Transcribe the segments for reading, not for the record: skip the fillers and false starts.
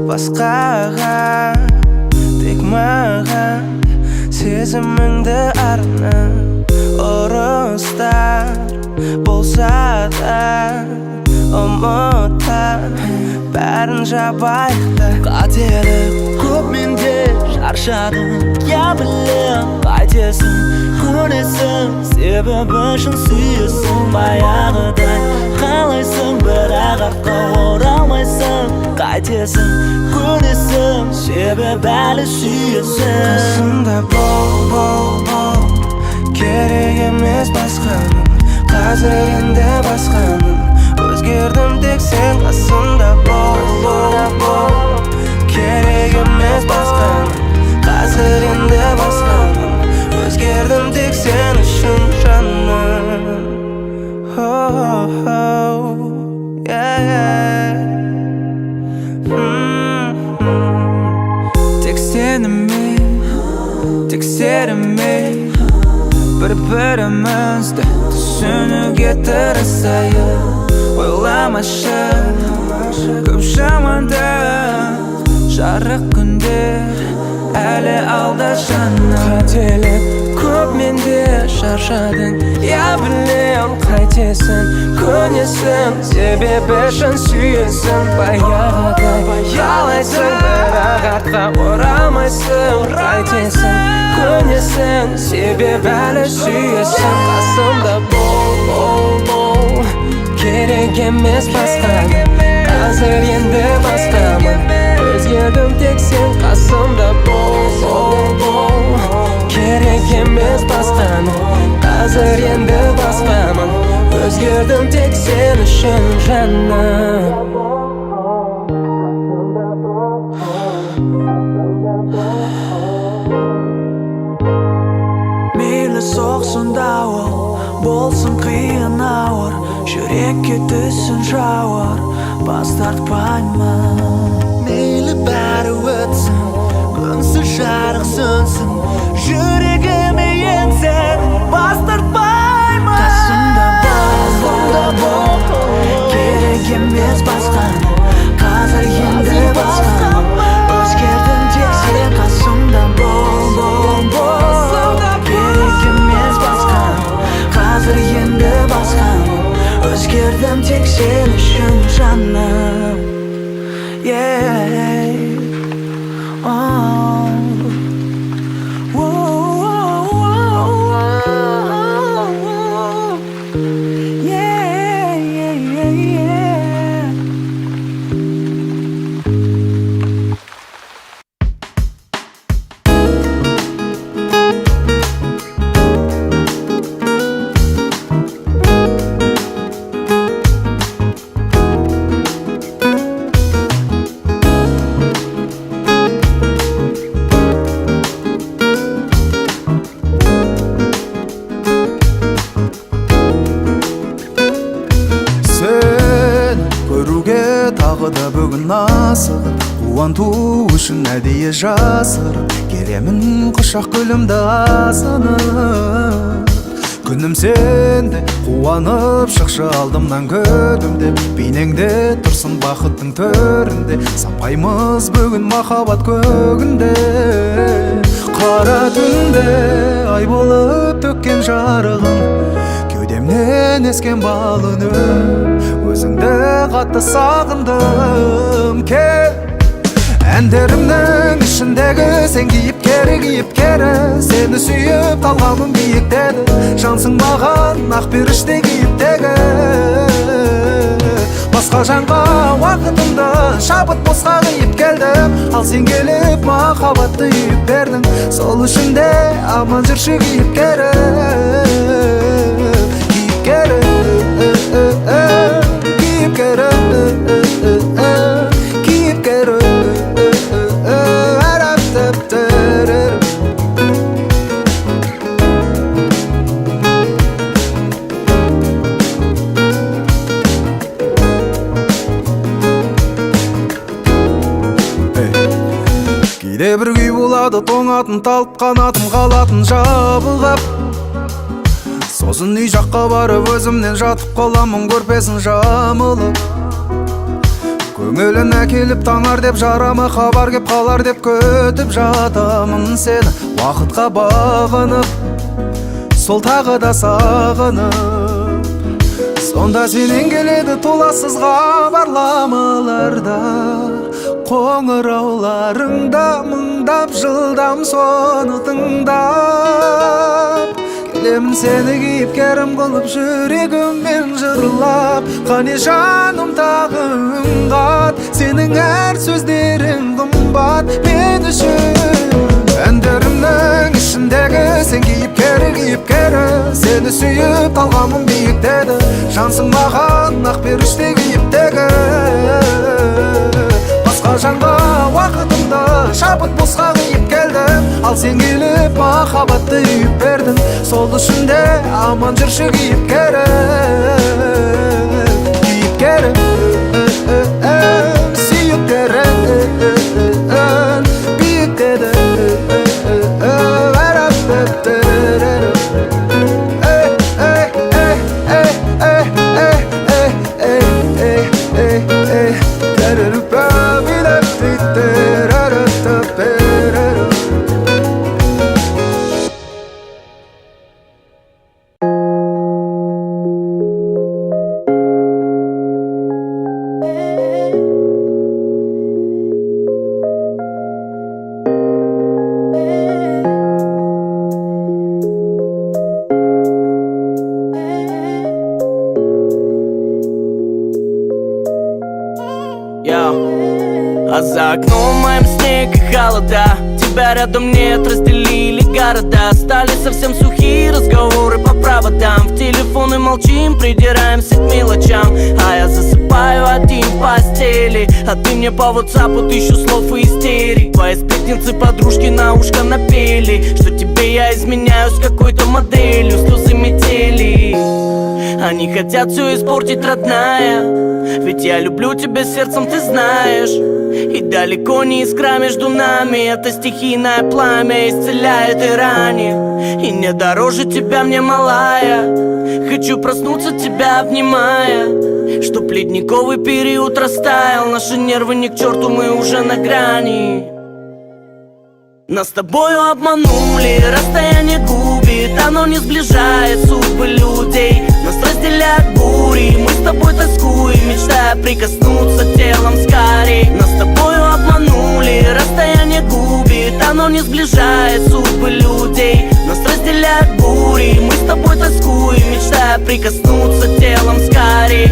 басқаға, тек маған сезіміңді арна. Ұрыстар болса да ұмытпа, бәрін жабайық та. Қателік көп менде, шаршадым, я білем қайтесің, көнесің, себебі үшін сүйесің. Баяғыдай қалайсың, бірақ артқа оралмайсың, қайтесің, көнесің, себебі әлі сүйесің. Қасымда бол, керек емес басқаның, қазір енді басқаның. Өзгердім тек сен қасымда бол, керек емес басқаның, қазір енді басқаның. Өзгердім тек сен үшін жаным. Тек сенімен бір-бірімізді түсінуге тырысайық. Ойламашы көп жаманды, жарық күндер әлі алда жаным. Қателік көп менде, шаршадың, я білем қайтесің, көнесің, себебі үшін сүйесің. Баяғыдай қалайсың, бірақ артқа оралмайсың, қайтесің, көнесің, себебі әлі сүйесің. Қасымда бол, керек емес басқаның, қазір енді басқамын. Өзгердім тек сен қасымда бол, керек емес басқаның, қазір енді басқамын. Өзгердім тек сен үшін жаным. Мейлі соқсын дауыл, болсын қиын ауыр, жүрекке түсін жауыр, бас тартпаймын. Мейлі бәрі өтсін, күнсіз жарық сөнсін, жүрегіме енсен, бас тартпаймын. Қасымда бол, керек емес басқаның, қазір енді басқаның. Өзгердім тек сен қасымда бол, керек емес басқаның, қазір енді басқаның. Өзгердім тек сен үшін жаным. Бүгін асығып, қуанту үшін әдейі жасырып, келемін құшақ гүлімді асынып. Күнім сенде, қуанып шықшы алдымнан көдімде, бейнеңде тұрсын бақыттың төрінде, самғаймыз бүгін махаббат көгінде. Қара түнде ай болып төккен жарығын, кеудемнен ескен балынып, өзіңді қатты сағындым. Кел әндерімнің ішіндегі сен кейіпкері, сені сүйіп қалғаным биіктеді. Жансың маған ақ періште кейіптегі, басқа жанға уақытымды шабыт босқа қиып келдім. Ал сен келіп махаббатты үйіп бердің, сол үшін де аман жүрші кейіпкері. Кейде бір күй болады, тоңатын талып қанатым қалатын жабылғап. Сосын үй жаққа барып өзімнен жатып қаламын, көрпесін жамылып. көңіліне келіп таңар деп жарама хабар кеп қалар деп көтіп жатамын сені уақытқа бағынып сол тағы да сағынып сонда сенен келеді толассыз хабарламаларда қоңырауларыңда мыңдап жылдам соны тыңдап келемін сені кейіпкерім қылып жүрегіммен жырлап қане жаным тағы үн қат сенің әр сөздерің қымбат мен үшін әндерімнің ішіндегі сен кейіпкері сені сүйіп қалғанмын биіктеді жансың маған ақ періште кейіптегі басқа жанға уақытымды шабыт босқа қиып келдім ал сен келіп махаббатты үйіп бердің сол үшін де аман жүрші кейіпкері сүйіктерін биіктеді А за окном моим снег и холода. Тебя рядом нет, разделили города. Стали совсем сухие разговоры по проводам. В телефоны молчим, придираемся к мелочам. А я засыпаю один в постели, а ты мне по WhatsApp тысячу слов и истерик. Твои сплетницы подружки на ушко напели, что тебе я изменяю с какой-то моделью. Слезы метели, они хотят все испортить, родная. Ведь я люблю тебя сердцем, ты знаешь. И далеко не искра между нами. Это стихийное пламя исцеляет и ранит. И не дороже тебя мне, малая. Хочу проснуться, тебя обнимая. Чтоб ледниковый период растаял. Наши нервы ни к черту, мы уже на грани. Нас с тобою обманули, расстояние губит, оно не сближает судьбы людей. Нас разделяют бури, мы с тобой тоскуем, мечтая прикоснуться телом скорей. Нас с тобою обманули, расстояние губит, оно не сближает судьбы людей. Нас разделяют бури, мы с тобой тоскуем, мечтая прикоснуться телом скорей.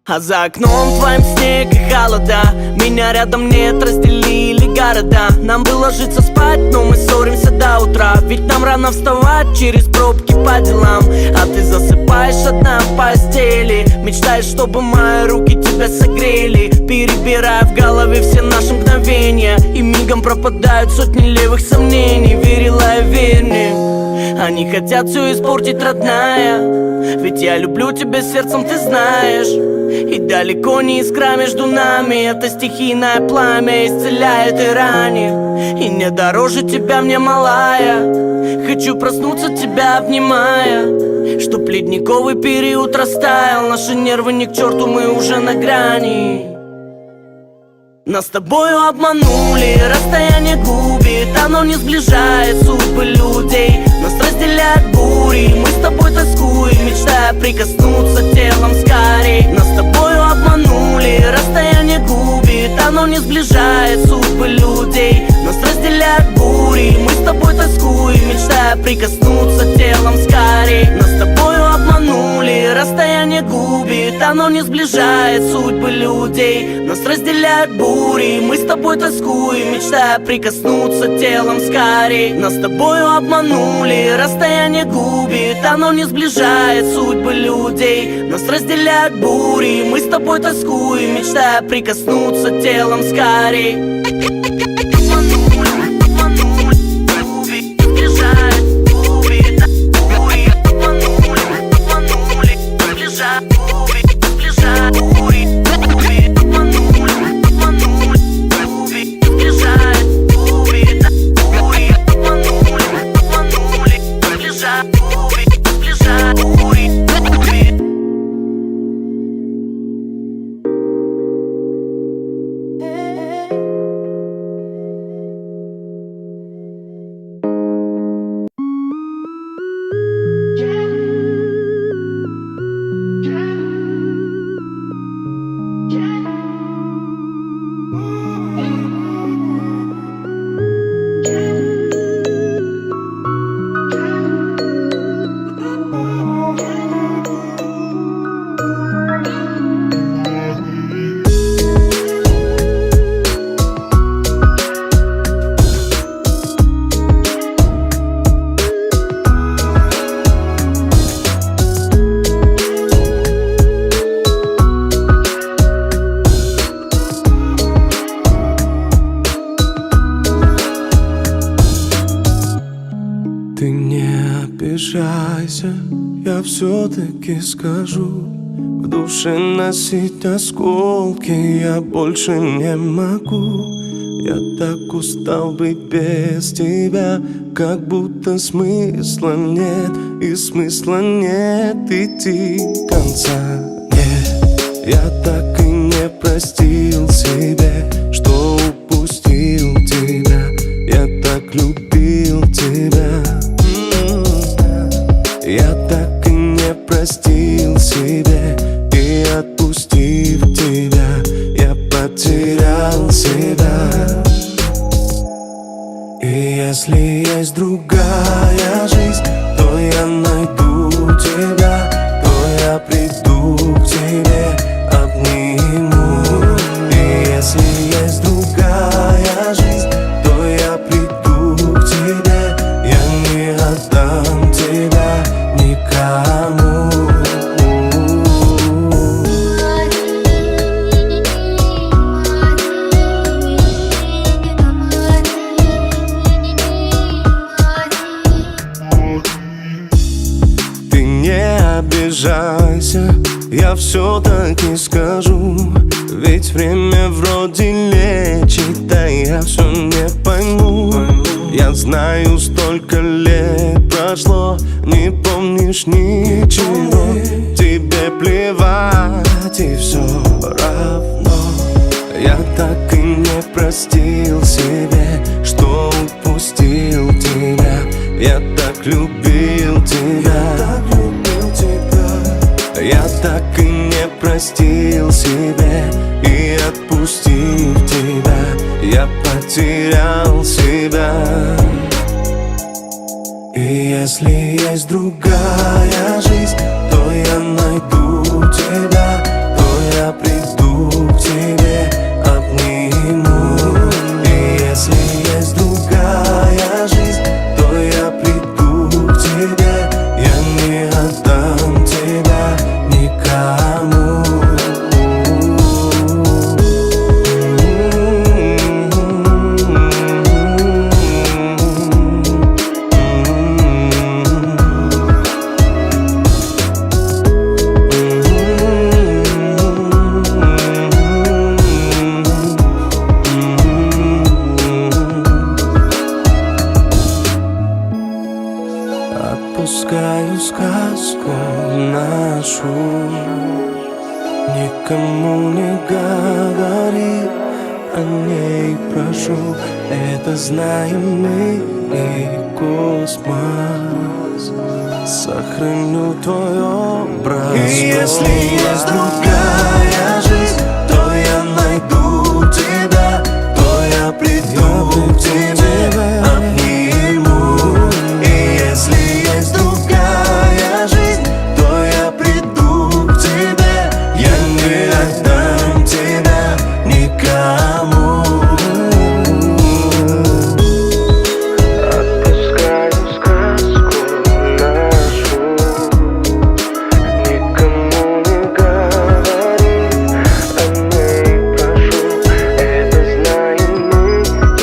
А за окном твоим снег и холода. Меня рядом нет, разделили города. Нам бы ложиться спать, но мы ссоримся до утра. Ведь нам рано вставать через пробки по делам. А ты засыпаешь одна в постели, мечтаешь, чтобы мои руки тебя согрели. Перебирая в голове все наши мгновения, и мигом пропадают сотни левых сомнений. Верила и верь мне, они хотят все испортить, родная. Ведь я люблю тебя сердцем, ты знаешь. И далеко не искра между нами. Это стихийное пламя исцеляет и ранит. И не дороже тебя мне, малая. Хочу проснуться, тебя обнимая. Чтоб ледниковый период растаял. Наши нервы ни к черту, мы уже на грани. Нас с тобою обманули, расстояние губит, оно не сближает судьбы людей. Нас разделяют бури, мы с тобой тоскуем, мечтая прикоснуться телом скорей. Нас с тобою обманули, расстояние губит, оно не сближает судьбы людей. Нас разделяют бури, мы с тобой тоскуем, мечтая прикоснуться телом скорей. Нас с тобою обманули, расстояние губит, оно не сближает судьбы людей. Нас разделяют бури, мы с тобой тоскуем, мечтая прикоснуться телом скорей. Нас с тобою обманули, расстояние губит, оно не сближает судьбы людей. Нас разделяют бури, мы с тобой тоскуем, мечтая прикоснуться телом скорей. обижайся, я все-таки скажу. В душе носить осколки я больше не могу. Я так устал быть без тебя, как будто смысла нет, и смысла нет идти конца. Нет, я так и не простил себе, что упустил тебя. Я так любил тебя. Я так и не простил себе, и отпустив тебя, я потерял себя. И если есть другая жизнь, то я найду тебя, то я приду к тебе, обниму. И если есть другая жизнь, то я приду к тебе, я не отдам тебя никому. Ты не обижайся, я все-таки скажу. Ведь время вроде лечит, да я все не пойму. Я знаю, столько лет прошло, не помнишь ничего. Тебе плевать и все равно. Я так и не простил себе, что упустил тебя. Я так любил тебя. Я так и не простил себе, и отпустив тебя, я потерял себя. И если есть другая жизнь, то я найду тебя, то я приду к тебе, обниму. И если есть другая жизнь, то я приду к тебе, я не отдам тебя никому. Отпускаю сказку нашу, никому не говори о ней, прошу. Это знаем мы и космос. Сохраню твой образ. И если есть другая жизнь, то я найду тебя, то я приду к тебе, обниму. И если есть другая жизнь, то я приду к тебе, я не отдам тебя никому. Отпускаю сказку нашу, никому не говори о ней, прошу. Это знаем мы и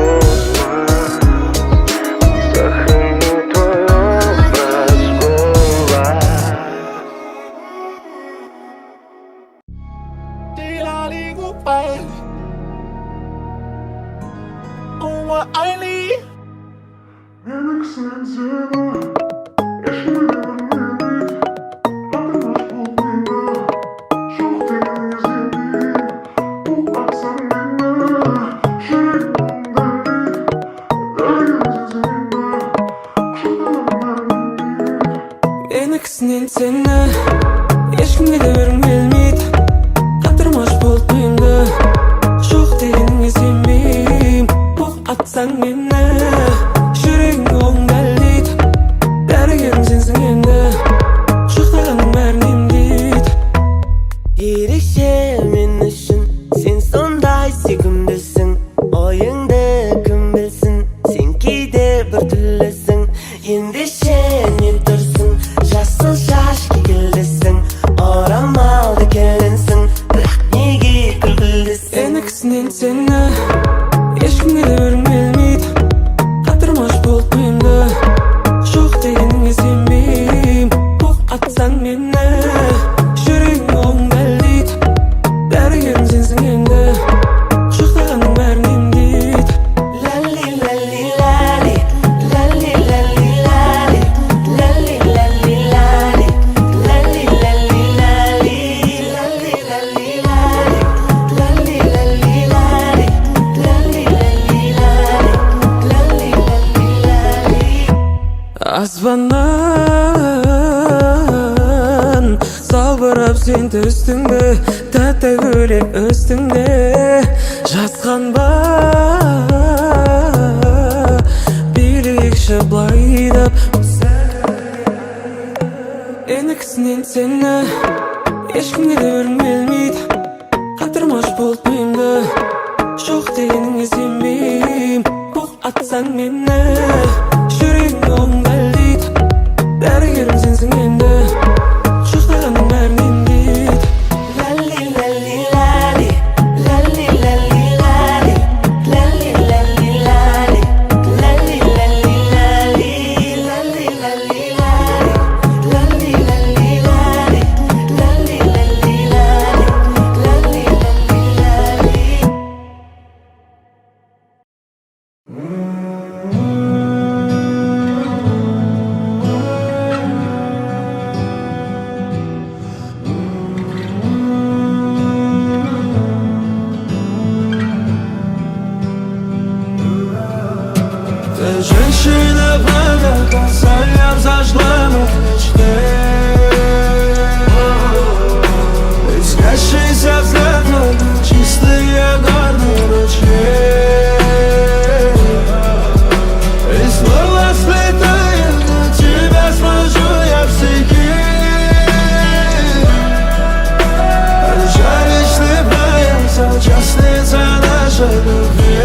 космос. Сохраню твой образ голова. Enakisinen seni ешкімге де бергім келмейді. Қатырмаш болып миымды, жоқ дегеніңе сенбеймін. Оқ атсаң мені, жүрегің оғың дәлдейді. Дәрігерім сенсің енді, жоқтағаның бәрін емдейді. Ерекше мен үшін сен сондай сүйкімдісің. Ойыңды кім білсін, сен кейде бір түрлісің. Ендеше не тұрсың, жасыл шаш кекілдісің. Орамалды келінсің, бірақ неге күлкілдісің. Enakisinen seni ешкімге де бергім келмейді. Қатырмаш болып миымды, жоқ дегеніңе сенбеймін. Ышқаннан салбырап сен төстіңде, тәтті гүлек үстіңде. Жасқан ба билейікші былайдап. Енікісінен сені ешкімге де бергім келмейді. Қатырмаш болып миымды, жоқ дегеніңе сенбеймін. Бұқ атсаң мені, жүрегім оң дәлдейді. Дәрігерім сенсің енді, жұқтағаның бәрін емдейді. Лали лали лали, лали лали лали, лали лали лали, лали лали лали, лали лали лали, лали лали лали, лали лали лали, лали лали лали. Ты женщина, пламя, салям зажгла мои мечты. Искрящийся взгляд, чистые горные ручьи. И снова сплетаю на тебя, смотрю я в стихи. Жаль, слепается, частница нашей любви.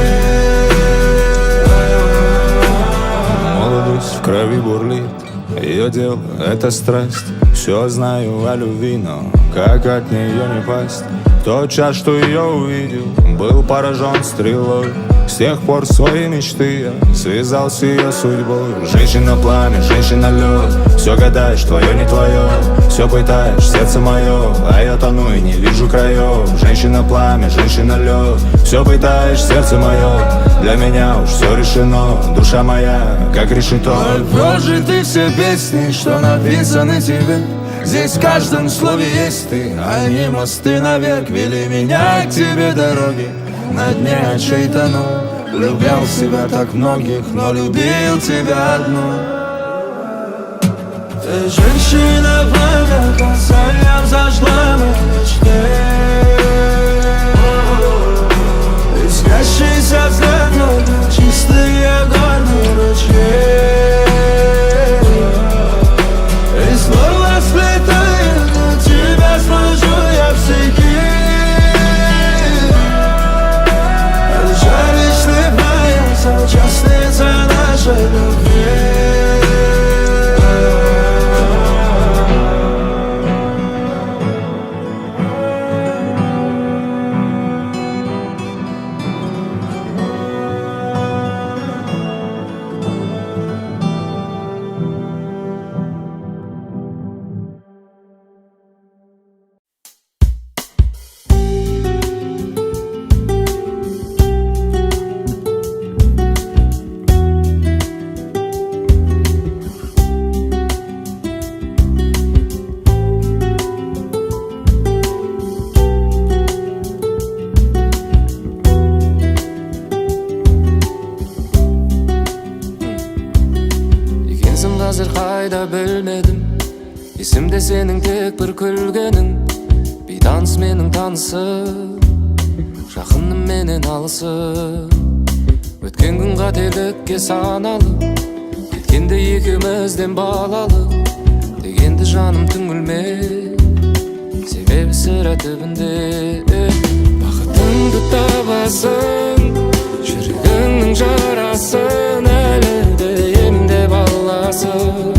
Молодость в крови бурлит, ее дело — это страсть. Все знаю о любви, но как от нее не пасть? Тот час, что ее увидел, был поражен стрелой. С тех пор свои мечты я связал с ее судьбой. Женщина пламя, женщина лед, все гадаешь, твое не твое. Все пытаешь, сердце мое, а я тону и не вижу краев. Женщина пламя, женщина лед, все пытаешь, сердце мое. Для меня уж все решено, душа моя, как решето. Прожиты все песни, что написаны тебе. Здесь в каждом слове есть ты, они мосты наверх вели меня к тебе дороги. На дне очей тону, любил себя так многих, но любил тебя одну. Ты женщина, пламя, салям зажгла мои мечты. Искрящийся взгляд, чистые горные ручьи. И снова сплетаю на тебя, смотрю я в стихи. Жаль, слепается, частница нашей любви. Қазір қайда білмедім, есімде сенің тек бір күлгенің. Бейтаныс менің танысым, жақыным менен алысым. Өткен күн қателікке саналып, кеткенде екеумізден балалы. Дегенді жаным түңілме, себебі сірә түбінде. Бақытыңды табасың, жүрегіңнің жарасын, әлі де емдеп аласың,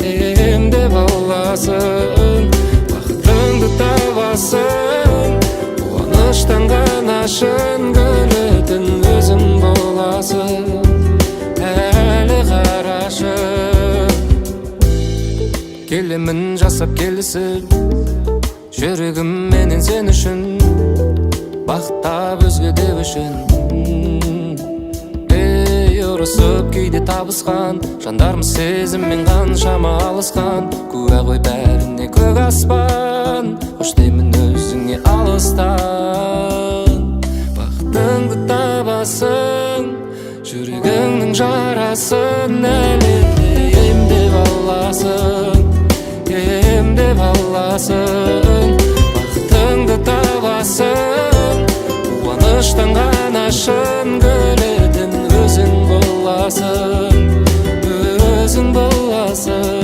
емдеп аласың. Бақытыңды табасың, қуаныштан ғана шын гүлетін өзің боласың. Әлі қарашы, келемін жасап келісіп, жүрегім менен сен үшін, бақыттап өзге деп үшін. Ұрысып кейде табысқан, жандармыз сезіммен қаншама алысқан. Куә ғой бәріне көк аспан, қош деймін өзіңе алыстан. Бақытыңды табасың, жүрегіңнің жарасын, әлі де емдеп аласың, емдеп аласың, бақытыңды табасың. Қуаныштан ғана шын көлетін өзің боласың, өзің боласың.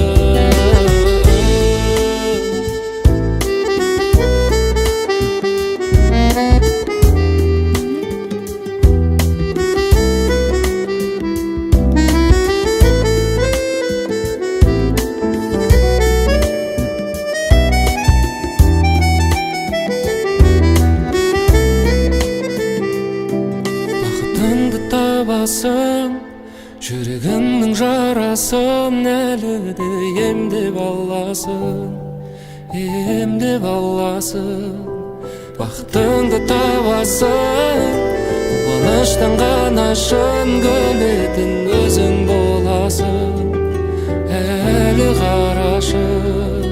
Бақытыңды табасың, жүрегіңнің жарасын әлі де емдеп аласың, емдеп аласың. Бақытыңды табасың, қуаныштан ғана шын көнетін өзің боласың, әлі қарашы.